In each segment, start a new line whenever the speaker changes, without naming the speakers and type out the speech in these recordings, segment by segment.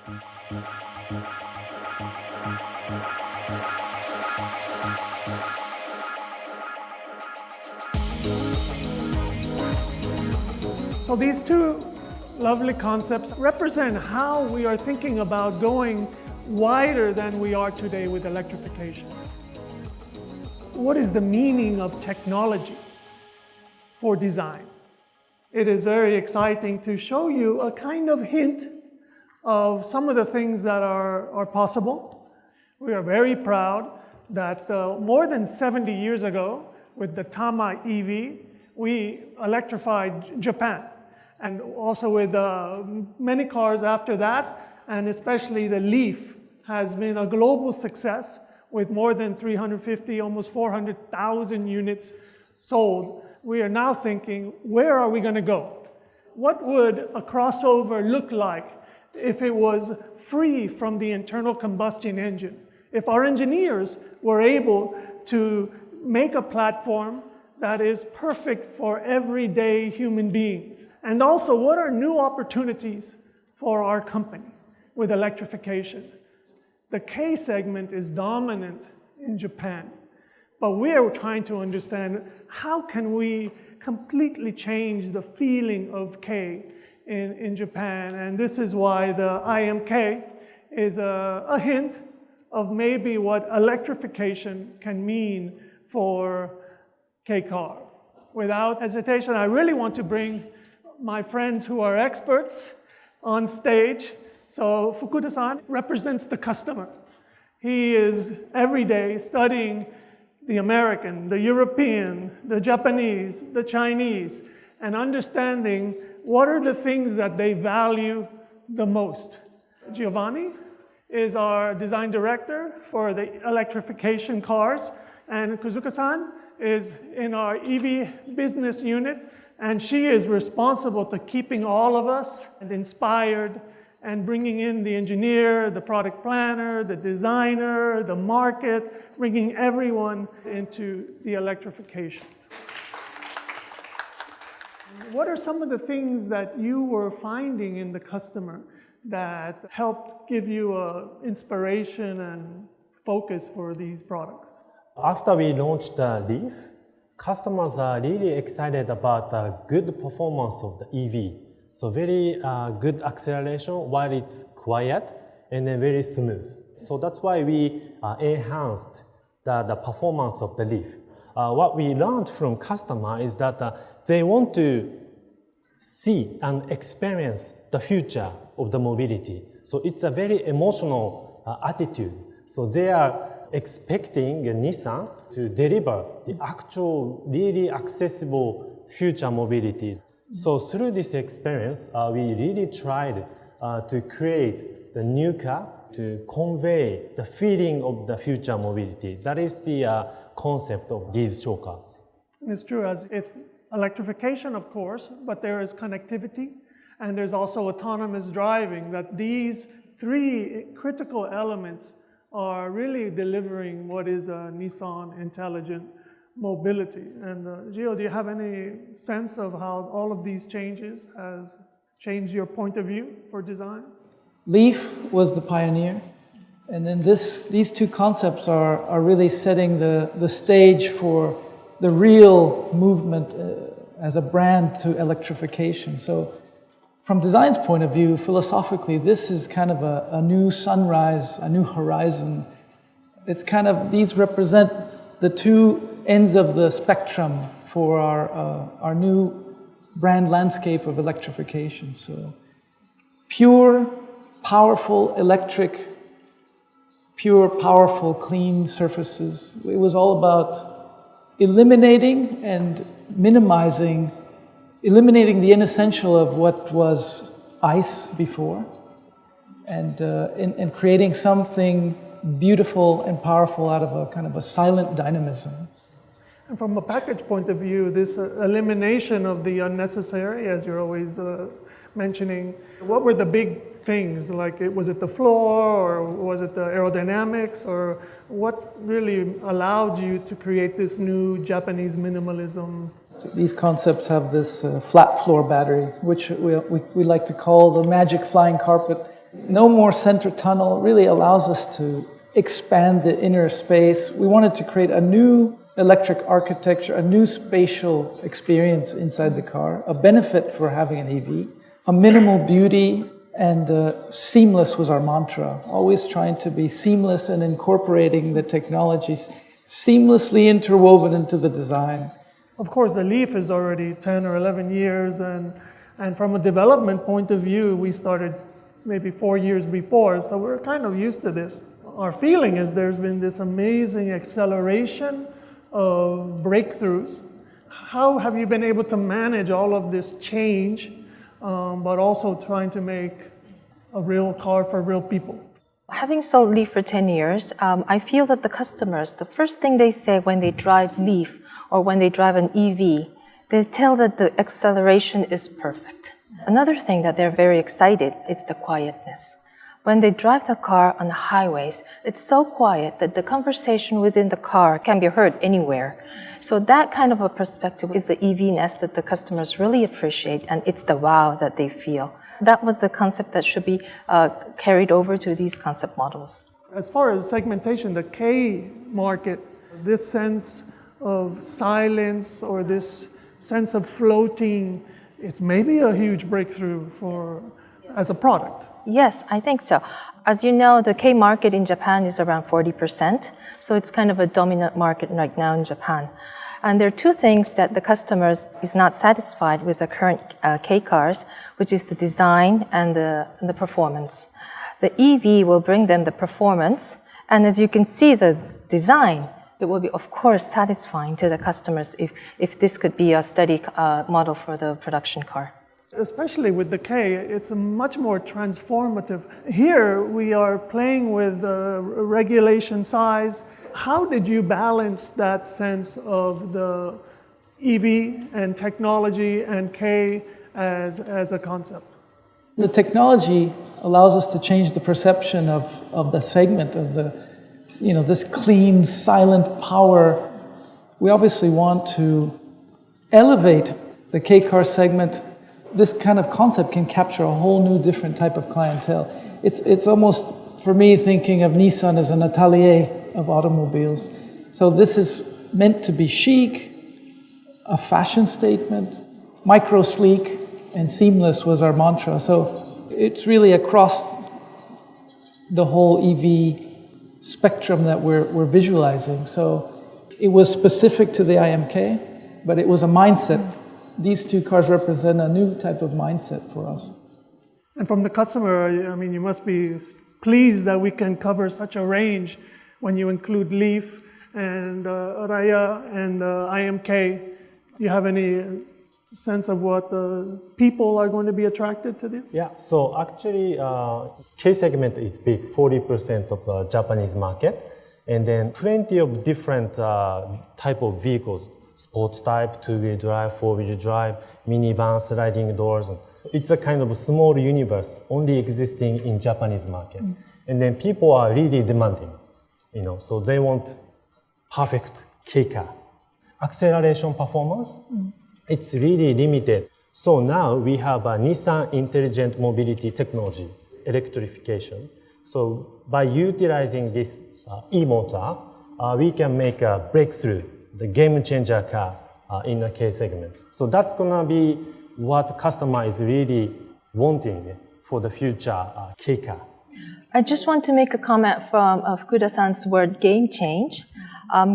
So these two lovely concepts represent how we are thinking about going wider than we are today with electrification. What is the meaning of technology for design? It is very exciting to show you a kind of hint of some of the things that are possible. We are very proud that more than 70 years ago, with the Tama EV, we electrified Japan. And also with many cars after that, and especially the Leaf has been a global success with more than 350, almost 400,000 units sold. We are now thinking, where are we going to go? What would a crossover look like if it was free from the internal combustion engine? If our engineers were able to make a platform that is perfect for everyday human beings. And also, what are new opportunities for our company with electrification? The K segment is dominant in Japan, but we are trying to understand how can we completely change the feeling of K in Japan. And this is why the IMK is a hint of maybe what electrification can mean for K-car. Without hesitation, I really want to bring my friends who are experts on stage. So Fukuda-san represents the customer. He is every day studying the American, the European, the Japanese, the Chinese, and understanding what are the things that they value the most. Giovanni is our design director for the electrification cars, and Kuzuka-san is in our EV business unit, and she is responsible to keeping all of us inspired and bringing in the engineer, the product planner, the designer, the market, bringing everyone into the electrification. What are some of the things that you were finding in the customer that helped give you inspiration and focus for these products?
After we launched the Leaf, customers are really excited about the good performance of the EV. So very good acceleration while it's quiet and then very smooth. So that's why we enhanced the performance of the Leaf. What we learned from customer is that they want to see and experience the future of the mobility. So it's a very emotional attitude. So they are expecting Nissan to deliver the actual, really accessible future mobility. So through this experience, we really tried to create the new car to convey the feeling of the future mobility. That is the concept of these show cars.
It's true, as it's electrification, of course, but there is connectivity, and there's also autonomous driving, that these three critical elements are really delivering what is a Nissan intelligent mobility. And Gio, do you have any sense of how all of these changes has changed your point of view for design?
Leaf was the pioneer, and then these two concepts are really setting the stage for the real movement as a brand to electrification. So from design's point of view, philosophically, this is kind of a new sunrise, a new horizon. It's kind of, these represent the two ends of the spectrum for our new brand landscape of electrification. So pure, powerful electric, pure, powerful, clean surfaces. It was all about eliminating and eliminating the inessential of what was ICE before, and creating something beautiful and powerful out of a kind of a silent dynamism.
And from a package point of view, this elimination of the unnecessary, as you're always mentioning, what were the big things? Like, was it the floor, or was it the aerodynamics, or what really allowed you to create this new Japanese minimalism?
These concepts have this flat floor battery, which we like to call the magic flying carpet. No more center tunnel really allows us to expand the inner space. We wanted to create a new electric architecture, a new spatial experience inside the car, a benefit for having an EV, a minimal beauty, and seamless was our mantra, always trying to be seamless and incorporating the technologies seamlessly interwoven into the design.
Of course, the Leaf is already 10 or 11 years, and from a development point of view, we started maybe 4 years before, so we're kind of used to this. Our feeling is there's been this amazing acceleration of breakthroughs. How have you been able to manage all of this change, but also trying to make a real car for real people?
Having sold Leaf for 10 years, I feel that the customers, the first thing they say when they drive Leaf or when they drive an EV, they tell that the acceleration is perfect. Another thing that they're very excited is the quietness. When they drive the car on the highways, it's so quiet that the conversation within the car can be heard anywhere. So that kind of a perspective is the EV-ness that the customers really appreciate, and it's the wow that they feel. That was the concept that should be carried over to these concept models.
As far as segmentation, the K market, this sense of silence or this sense of floating, it's maybe a huge breakthrough as a product.
Yes, I think so. As you know, the K market in Japan is around 40%, so it's kind of a dominant market right now in Japan. And there are two things that the customers is not satisfied with the current K cars, which is the design and the performance. The EV will bring them the performance, and as you can see the design, it will be, of course, satisfying to the customers if this could be a steady model for the production car.
Especially with the K, it's a much more transformative. Here we are playing with regulation size. How did you balance that sense of the EV and technology and K as a concept?
The technology allows us to change the perception of the segment of this clean, silent power. We obviously want to elevate the K car segment. This kind of concept can capture a whole new different type of clientele. It's almost, for me, thinking of Nissan as an atelier of automobiles. So this is meant to be chic, a fashion statement, micro sleek, and seamless was our mantra. So it's really across the whole EV spectrum that we're visualizing. So it was specific to the IMK, but it was a mindset. These two cars represent a new type of mindset for us.
And from the customer, I mean, you must be pleased that we can cover such a range when you include Leaf and Raya and IMK. Do you have any sense of what the people are going to be attracted to this?
Yeah, so actually K segment is big, 40% of the Japanese market, and then plenty of different type of vehicles. Sports type, two-wheel drive, four-wheel drive, minivan, sliding doors. It's a kind of small universe only existing in Japanese market. And then people are really demanding, so they want perfect K car. Acceleration performance, it's really limited. So now we have a Nissan intelligent mobility technology, electrification. So by utilizing this e-motor, we can make a breakthrough, the game changer car in the K segment. So that's gonna be what customer is really wanting for the future K car.
I just want to make a comment from Fukuda-san's word game change.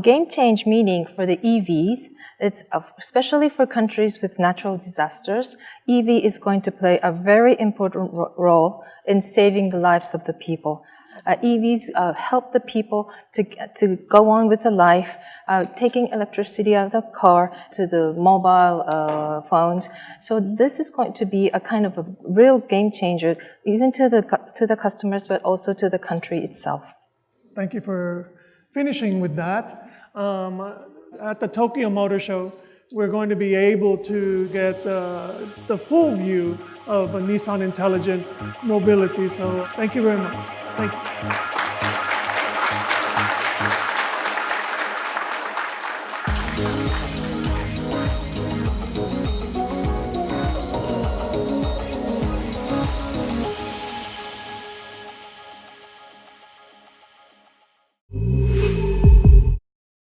Game change meaning for the EVs, it's especially for countries with natural disasters, EV is going to play a very important role in saving the lives of the people. EVs help the people to go on with the life, taking electricity out of the car to the mobile phones. So this is going to be a kind of a real game changer, even to the customers, but also to the country itself.
Thank you for finishing with that. At the Tokyo Motor Show, we're going to be able to get the full view of a Nissan Intelligent Mobility. So thank you very much. Thank you.